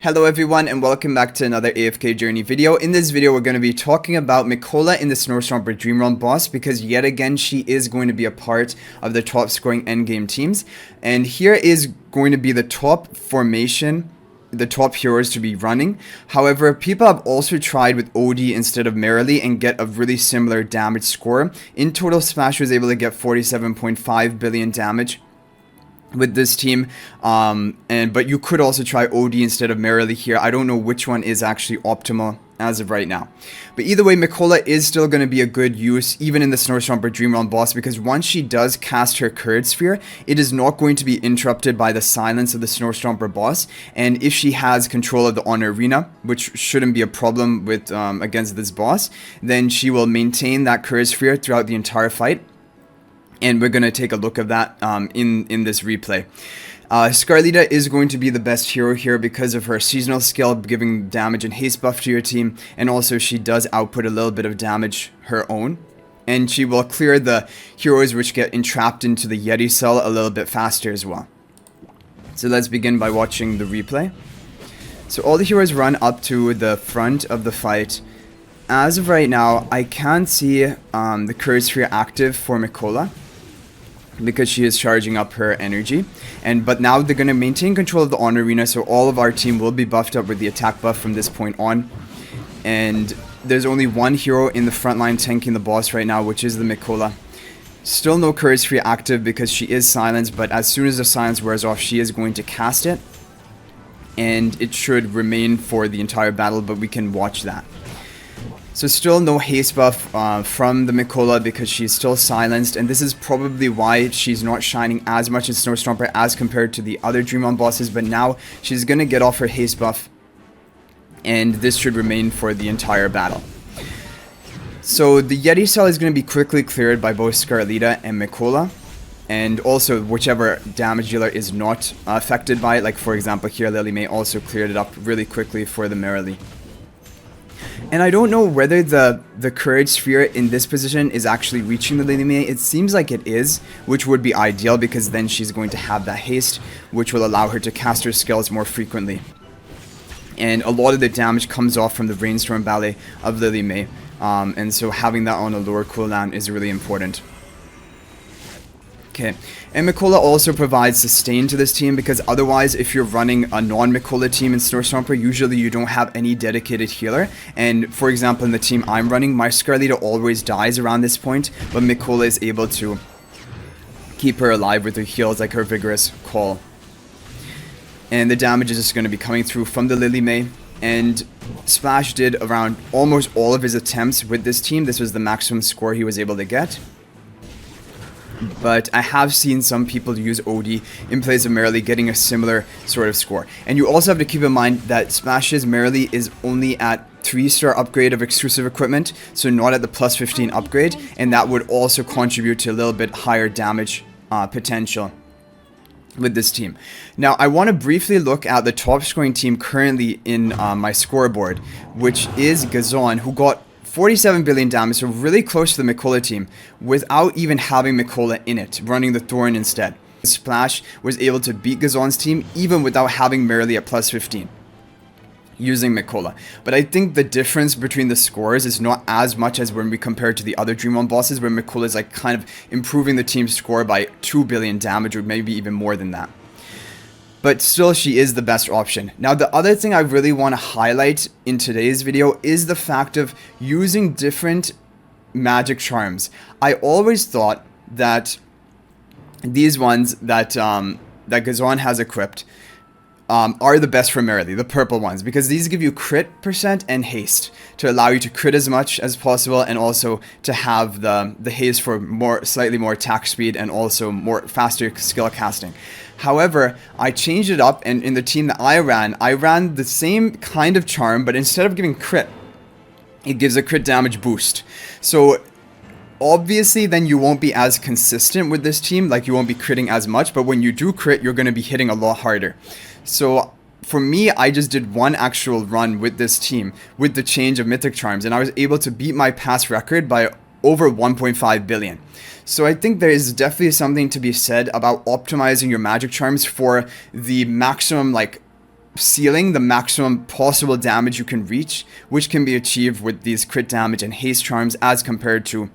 Hello everyone and welcome back to another AFK journey video. In this video we're going to be talking about Mikola in the Stomper Dream Realm boss because yet again she is going to be a part of the top scoring endgame teams. And here is going to be the top formation, the top heroes to be running. However, people have also tried with OD instead of Merrily and get a really similar damage score. In total, Smash was able to get 47.5 billion damage with this team, but you could also try OD instead of Merrily here. I don't know which one is actually optimal as of right now, but either way, Mikola is still going to be a good use even in the Stomper Dream Realm boss, because once she does cast her Courage Sphere, it is not going to be interrupted by the silence of the Stomper boss. And if she has control of the Honor Arena, which shouldn't be a problem with against this boss, then she will maintain that Courage Sphere throughout the entire fight. And we're going to take a look at that in this replay. Scarlita is going to be the best hero here because of her seasonal skill, giving damage and haste buff to your team. And also she does output a little bit of damage her own. And she will clear the heroes which get entrapped into the Yeti cell a little bit faster as well. So let's begin by watching the replay. So all the heroes run up to the front of the fight. As of right now, I can't see the Courage Sphere active for Mikola, because she is charging up her energy, but now they're going to maintain control of the Honor Arena, so all of our team will be buffed up with the attack buff from this point on. And there's only one hero in the front line tanking the boss right now, which is the Mikola. Still no Courage Sphere active because she is silenced, but as soon as the silence wears off, she is going to cast it, and it should remain for the entire battle, but we can watch that. So still no haste buff from the Mikola because she's still silenced, and this is probably why she's not shining as much in Stomper as compared to the other Dream Realm bosses, but now she's going to get off her haste buff, and this should remain for the entire battle. So the Yeti cell is going to be quickly cleared by both Scarlita and Mikola, and also whichever damage dealer is not affected by it, like for example here Lily May also cleared it up really quickly for the Merrily. And I don't know whether the Courage Sphere in this position is actually reaching the Lily May. It seems like it is, which would be ideal because then she's going to have that haste, which will allow her to cast her skills more frequently. And a lot of the damage comes off from the Rainstorm Ballet of Lily May, and so having that on a lower cooldown is really important. Okay, and Mikola also provides sustain to this team, because otherwise if you're running a non-Mikola team in Stomper, usually you don't have any dedicated healer. And for example, in the team I'm running, my Scarlita always dies around this point, but Mikola is able to keep her alive with her heals, like her Vigorous Call. And the damage is just going to be coming through from the Lily May. And Splash did around almost all of his attempts with this team. This was the maximum score he was able to get. But I have seen some people use OD in place of Merrily, getting a similar sort of score. And you also have to keep in mind that Splash's Merrily is only at 3-star upgrade of exclusive equipment, so not at the plus 15 upgrade, and that would also contribute to a little bit higher damage potential with this team. Now I want to briefly look at the top scoring team currently in my scoreboard, which is Gazon, who got 47 billion damage, so really close to the Mikola team, without even having Mikola in it, running the Thorn instead. Splash was able to beat Gazon's team even without having Merrily at plus 15, using Mikola. But I think the difference between the scores is not as much as when we compare to the other Dream Realm bosses, where Mikola is like kind of improving the team's score by 2 billion damage, or maybe even more than that. But still, she is the best option. Now, the other thing I really want to highlight in today's video is the fact of using different magic charms. I always thought that these ones that that Gazon has equipped are the best for Merrily, the purple ones, because these give you crit percent and haste to allow you to crit as much as possible, and also to have the haste for slightly more attack speed and also more faster skill casting. However, I changed it up, and in the team that I ran the same kind of charm, but instead of giving crit, it gives a crit damage boost. So obviously then you won't be as consistent with this team, like you won't be critting as much, but when you do crit, you're going to be hitting a lot harder. So for me, I just did one actual run with this team with the change of mythic charms, and I was able to beat my past record by over 1.5 billion. So I think there is definitely something to be said about optimizing your magic charms for the maximum like ceiling, the maximum possible damage you can reach, which can be achieved with these crit damage and haste charms as compared to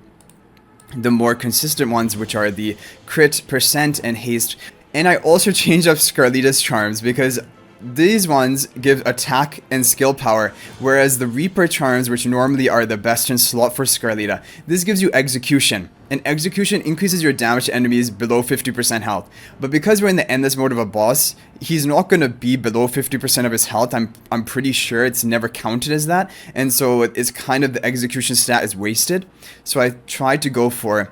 the more consistent ones, which are the crit percent and haste. And I also changed up Scarlita's charms because these ones give attack and skill power, whereas the Reaper charms, which normally are the best in slot for Scarlita, this gives you execution. And execution increases your damage to enemies below 50% health. But because we're in the endless mode of a boss, he's not going to be below 50% of his health. I'm pretty sure it's never counted as that. And so it's kind of the execution stat is wasted. So I tried to go for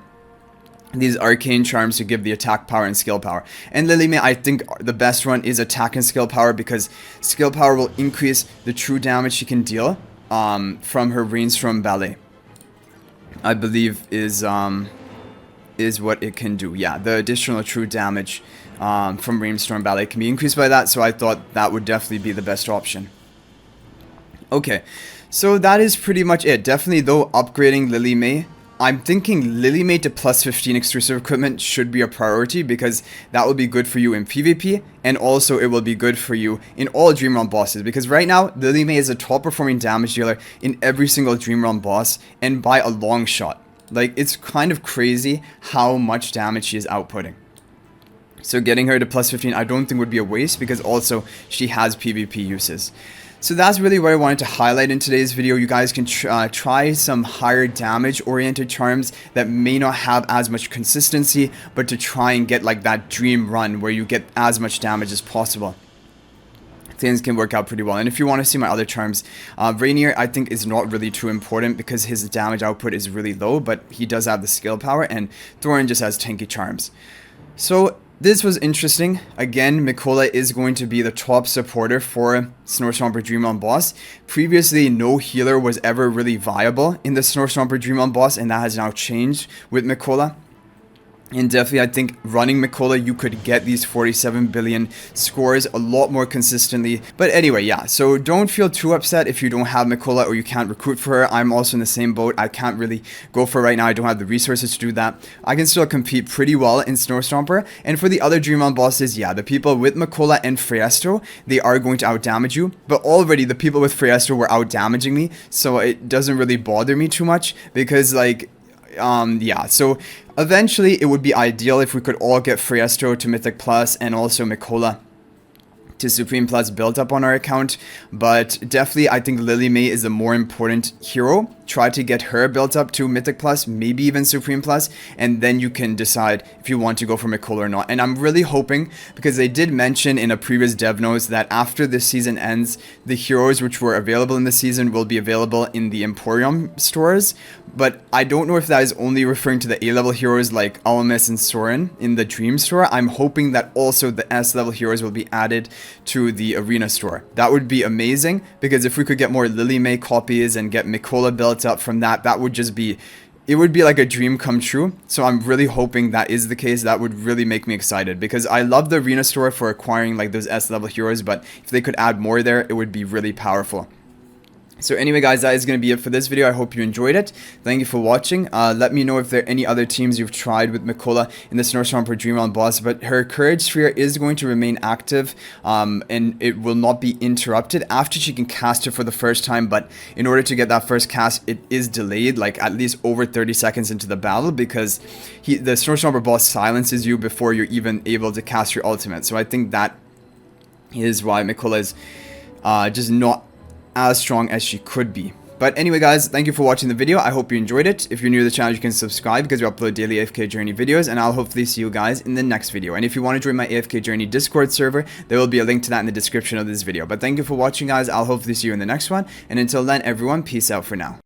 these arcane charms to give the attack power and skill power. And Lily May, I think the best one is attack and skill power, because skill power will increase the true damage she can deal from her Rainstorm Ballet. I believe is what it can do. Yeah, the additional true damage from Rainstorm Ballet can be increased by that, so I thought that would definitely be the best option. Okay, so that is pretty much it. Definitely though, upgrading Lily May, I'm thinking Lily May to plus 15 exclusive equipment should be a priority, because that will be good for you in PvP, and also it will be good for you in all Dream Realm bosses, because right now Lily May is a top performing damage dealer in every single Dream Realm boss, and by a long shot. Like, it's kind of crazy how much damage she is outputting. So getting her to plus 15 I don't think would be a waste, because also she has PvP uses. So that's really what I wanted to highlight in today's video. You guys can try some higher damage oriented charms that may not have as much consistency, but to try and get like that dream run where you get as much damage as possible. Things can work out pretty well. And if you want to see my other charms, Rainier I think is not really too important because his damage output is really low, but he does have the skill power, and Thorin just has tanky charms. So this was interesting. Again, Mikola is going to be the top supporter for Stomper Dream Realm boss. Previously, no healer was ever really viable in the Stomper Dream Realm boss, and that has now changed with Mikola. And definitely, I think running Mikola, you could get these 47 billion scores a lot more consistently. But anyway, yeah, so don't feel too upset if you don't have Mikola or you can't recruit for her. I'm also in the same boat. I can't really go for it right now. I don't have the resources to do that. I can still compete pretty well in Stomper. And for the other Dream Realm bosses, yeah, the people with Mikola and Freyasto, they are going to outdamage you. But already, the people with Freyasto were outdamaging me, so it doesn't really bother me too much, because like, yeah, so eventually it would be ideal if we could all get Freyasto to Mythic Plus and also Mikola to Supreme Plus built up on our account. But definitely I think Lily May is the more important hero. Try to get her built up to Mythic Plus, maybe even Supreme Plus, and then you can decide if you want to go for Mikola or not. And I'm really hoping, because they did mention in a previous dev notes that after this season ends, the heroes which were available in the season will be available in the Emporium stores. But I don't know if that is only referring to the A-level heroes like Alamis and Soren in the Dream store. I'm hoping that also the S-level heroes will be added to the Arena store. That would be amazing, because if we could get more Lily May copies and get Mikola built up from that, that would just be, it would be like a dream come true. So I'm really hoping that is the case. That would really make me excited, because I love the Arena store for acquiring like those S-level heroes, but if they could add more there, it would be really powerful. So anyway guys, that is going to be it for this video. I hope you enjoyed it. Thank you for watching. Let me know if there are any other teams you've tried with Mikola in the Stomper Dream Realm boss, but her Courage Sphere is going to remain active, and it will not be interrupted after she can cast it for the first time. But in order to get that first cast, it is delayed like at least over 30 seconds into the battle, because the Stomper boss silences you before you're even able to cast your ultimate. So I think that is why Mikola is just not as strong as she could be. But anyway guys, thank you for watching the video. I hope you enjoyed it. If you're new to the channel, you can subscribe, because we upload daily AFK Journey videos, and I'll hopefully see you guys in the next video. And if you want to join my AFK Journey Discord server, there will be a link to that in the description of this video. But thank you for watching guys. I'll hopefully see you in the next one, and until then everyone, peace out for now.